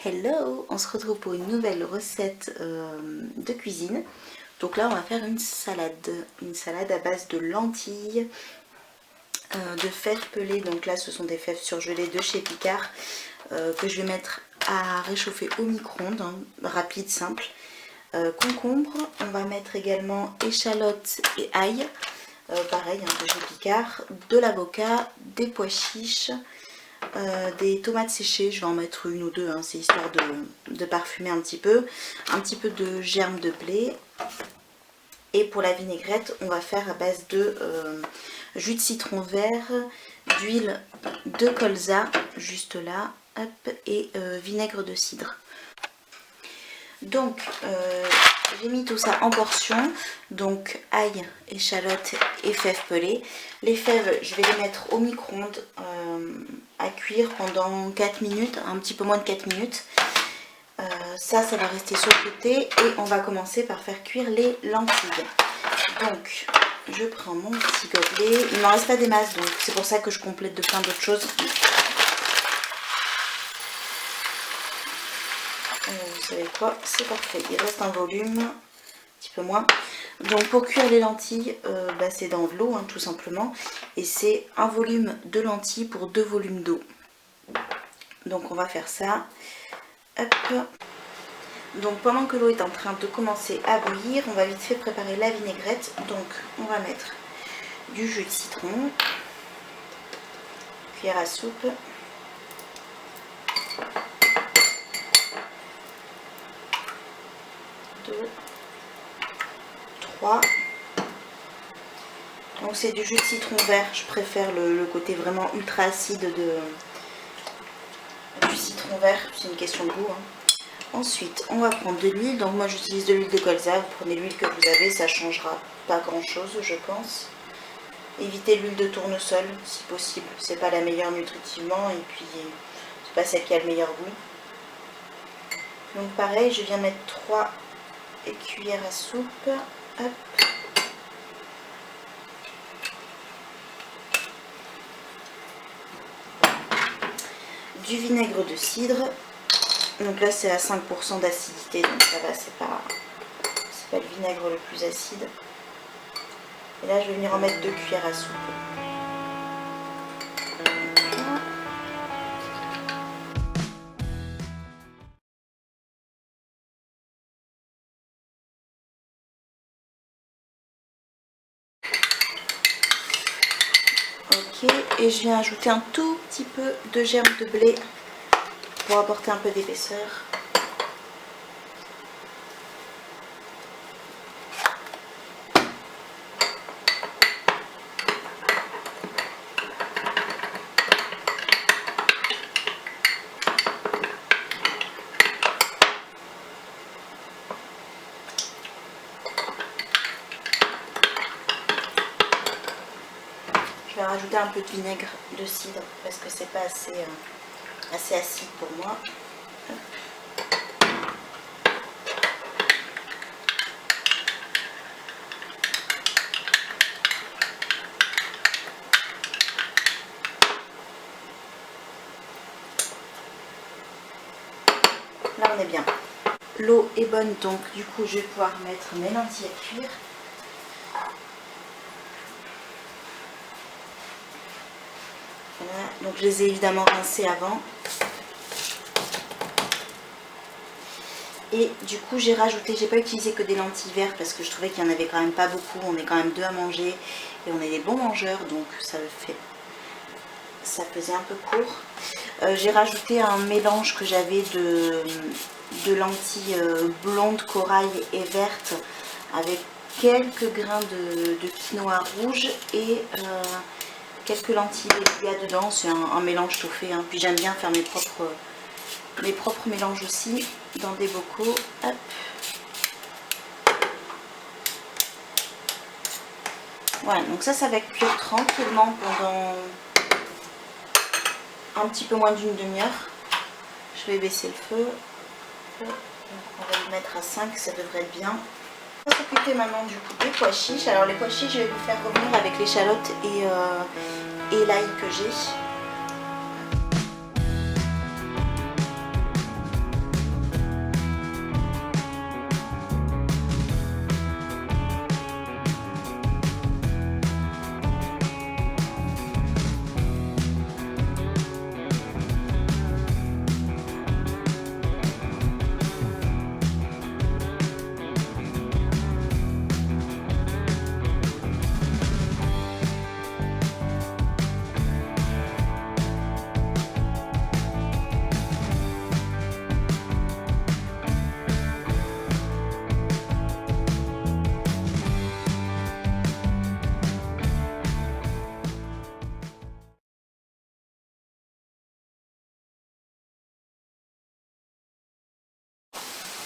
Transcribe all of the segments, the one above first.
Hello, on se retrouve pour une nouvelle recette de cuisine. Donc là on va faire une salade à base de lentilles, de fèves pelées. Donc là ce sont des fèves surgelées de chez Picard que je vais mettre à réchauffer au micro-ondes, hein, rapide, simple. Concombre, on va mettre également échalotes et ail, pareil, hein, de chez Picard, de l'avocat, des pois chiches, des tomates séchées, je vais en mettre une ou deux, hein, c'est histoire de parfumer un petit peu de germe de blé. Et pour la vinaigrette, on va faire à base de jus de citron vert, d'huile de colza, juste là, hop, et vinaigre de cidre. Donc j'ai mis tout ça en portions, donc ail, échalotes et fèves pelées. Les fèves, je vais les mettre au micro-ondes à cuire pendant 4 minutes, un petit peu moins de 4 minutes. Ça va rester sur le côté et on va commencer par faire cuire les lentilles. Donc je prends mon petit gobelet, il ne m'en reste pas des masses, donc c'est pour ça que je complète de plein d'autres choses. Vous savez quoi, c'est parfait, il reste un volume, un petit peu moins. Donc pour cuire les lentilles, c'est dans de l'eau, hein, tout simplement. Et c'est un volume de lentilles pour 2 volumes d'eau. Donc on va faire ça. Hop. Donc pendant que l'eau est en train de commencer à bouillir, on va vite fait préparer la vinaigrette. Donc on va mettre du jus de citron, cuillère à soupe. 2, 3. Donc c'est du jus de citron vert, je préfère le côté vraiment ultra acide du citron vert, c'est une question de goût, hein. Ensuite on va prendre de l'huile, donc moi j'utilise de l'huile de colza, vous prenez l'huile que vous avez, ça changera pas grand chose je pense. Évitez l'huile de tournesol si possible, c'est pas la meilleure nutritivement et puis c'est pas celle qui a le meilleur goût. Donc pareil, je viens mettre 3 cuillères à soupe, hop. Du vinaigre de cidre, donc là c'est à 5% d'acidité, donc ça va, c'est pas le vinaigre le plus acide. Et là je vais venir en mettre 2 cuillères à soupe. Ok, et je viens ajouter un tout petit peu de germe de blé pour apporter un peu d'épaisseur. Je vais rajouter un peu de vinaigre de cidre parce que c'est pas assez acide pour moi. Là on est bien. L'eau est bonne, donc du coup je vais pouvoir mettre mes lentilles à cuire. Voilà, donc je les ai évidemment rincées avant. Et du coup j'ai rajouté, j'ai pas utilisé que des lentilles vertes parce que je trouvais qu'il n'y en avait quand même pas beaucoup. On est quand même 2 à manger et on est des bons mangeurs, donc ça faisait un peu court. J'ai rajouté un mélange que j'avais de lentilles blondes, corail et vertes avec quelques grains de quinoa rouge et quelques lentilles qu'il y a dedans. C'est un mélange tout fait, hein. Puis j'aime bien faire mes propres mélanges aussi dans des bocaux. Hop. Voilà, donc ça va cuire tranquillement pendant un petit peu moins d'une demi-heure. Je vais baisser le feu. Donc on va le mettre à 5, ça devrait être bien. On va s'occuper maintenant du coup des pois chiches. Alors les pois chiches, je vais vous faire revenir avec l'échalote et l'ail que j'ai.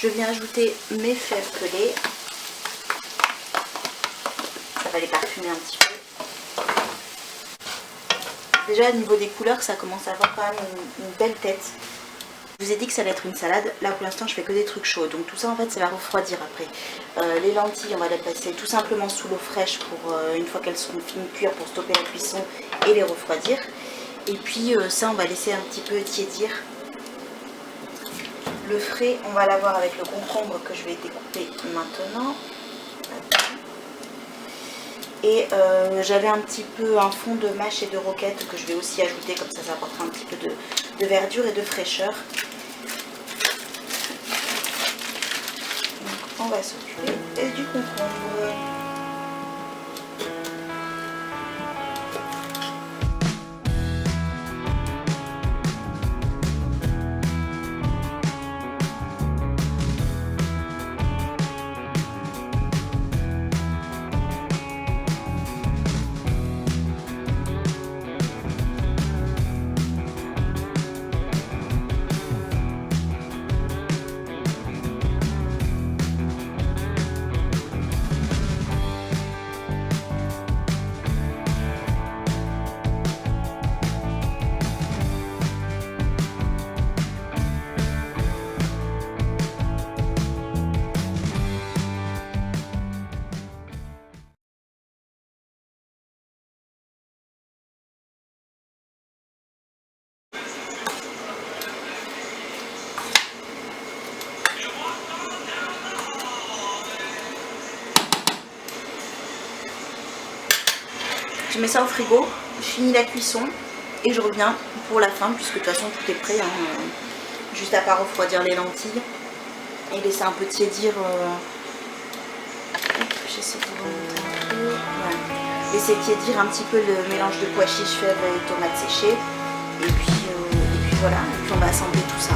Je viens ajouter mes fèves pelées. Ça va les parfumer un petit peu. Déjà au niveau des couleurs, ça commence à avoir quand même une belle tête. Je vous ai dit que ça allait être une salade. Là pour l'instant je fais que des trucs chauds. Donc tout ça en fait ça va refroidir après. Les lentilles on va les passer tout simplement sous l'eau fraîche pour une fois qu'elles seront finies de cuire pour stopper la cuisson et les refroidir. Et puis ça on va laisser un petit peu tiédir. Le frais on va l'avoir avec le concombre que je vais découper maintenant. Et j'avais un petit peu un fond de mâche et de roquette que je vais aussi ajouter, comme ça apportera un petit peu de verdure et de fraîcheur. Donc on va s'occuper du concombre. Je mets ça au frigo, je finis la cuisson et je reviens pour la fin puisque de toute façon tout est prêt. Juste à part refroidir les lentilles et laisser un peu tiédir. J'essaie de vous remonter un peu. Voilà. Laisser tiédir un petit peu le mélange de pois chiches, fèves et tomates séchées. Et puis voilà, et puis on va assembler tout ça.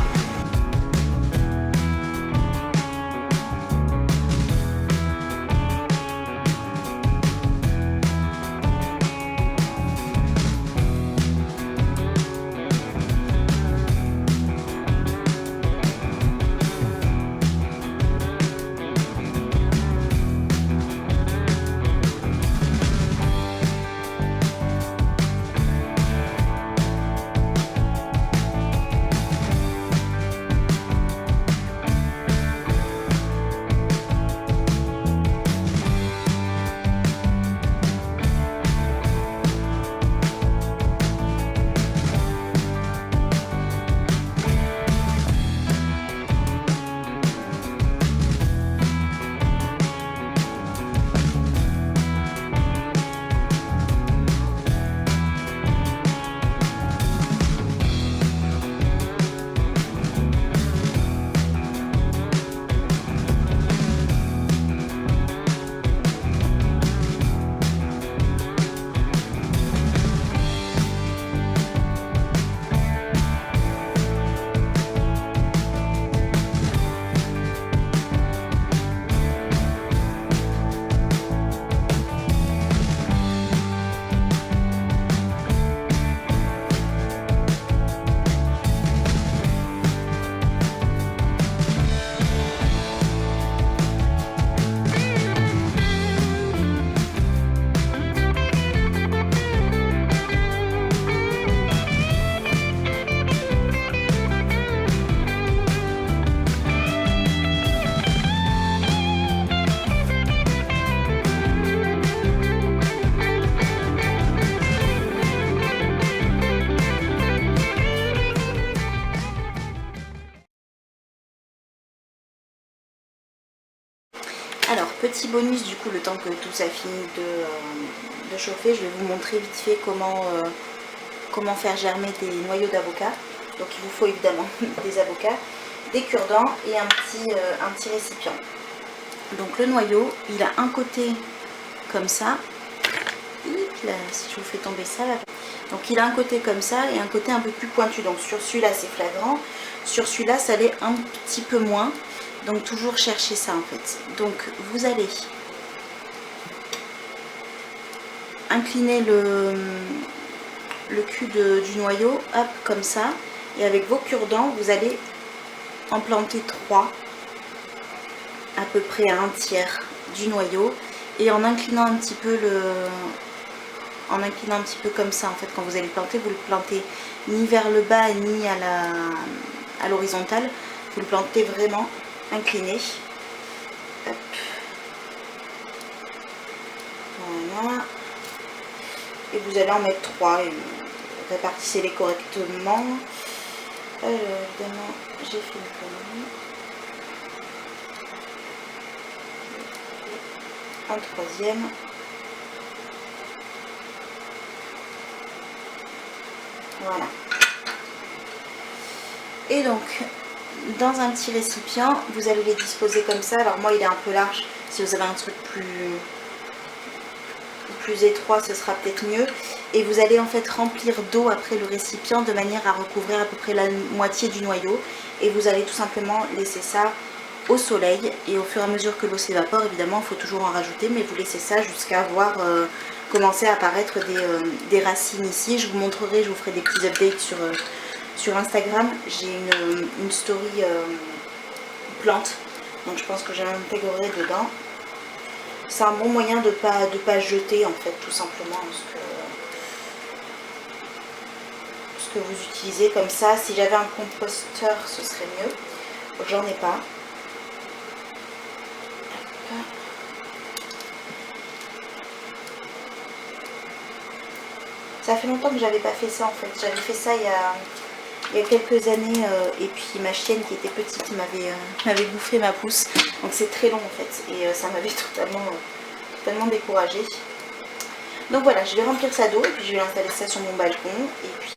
Alors, petit bonus du coup, le temps que tout ça finit de chauffer, je vais vous montrer vite fait comment faire germer des noyaux d'avocat. Donc il vous faut évidemment des avocats, des cure-dents et un petit récipient. Donc le noyau, il a un côté comme ça. Là, si je vous fais tomber ça là. Donc il a un côté comme ça et un côté un peu plus pointu. Donc sur celui-là c'est flagrant, sur celui-là ça l'est un petit peu moins. Donc toujours chercher ça en fait. Donc vous allez incliner le cul du noyau, hop, comme ça. Et avec vos cure-dents, vous allez en planter 3 à peu près à 1/3 du noyau et en inclinant un petit peu comme ça en fait quand vous allez le planter, vous le plantez ni vers le bas ni à l'horizontale, vous le plantez vraiment incliné. Hop. Voilà. Et vous allez en mettre 3 et répartissez-les correctement. Alors évidemment j'ai fait une connerie. Un troisième. Voilà. Et donc, dans un petit récipient, vous allez les disposer comme ça. Alors moi, il est un peu large. Si vous avez un truc plus étroit, ce sera peut-être mieux. Et vous allez en fait remplir d'eau après le récipient de manière à recouvrir à peu près la moitié du noyau. Et vous allez tout simplement laisser ça au soleil. Et au fur et à mesure que l'eau s'évapore, évidemment, il faut toujours en rajouter. Mais vous laissez ça jusqu'à voir commencer à apparaître des racines ici. Je vous montrerai, je vous ferai des petits updates sur Instagram. J'ai une story plante. Donc je pense que je l'intégrerai dedans. C'est un bon moyen de pas jeter en fait tout simplement ce que vous utilisez comme ça. Si j'avais un composteur ce serait mieux. J'en ai pas. Ça fait longtemps que j'avais pas fait ça en fait. J'avais fait ça il y a quelques années et puis ma chienne qui était petite m'avait bouffé ma pousse. Donc c'est très long en fait et ça m'avait totalement découragée. Donc voilà, je vais remplir ça d'eau et puis je vais installer ça sur mon balcon et puis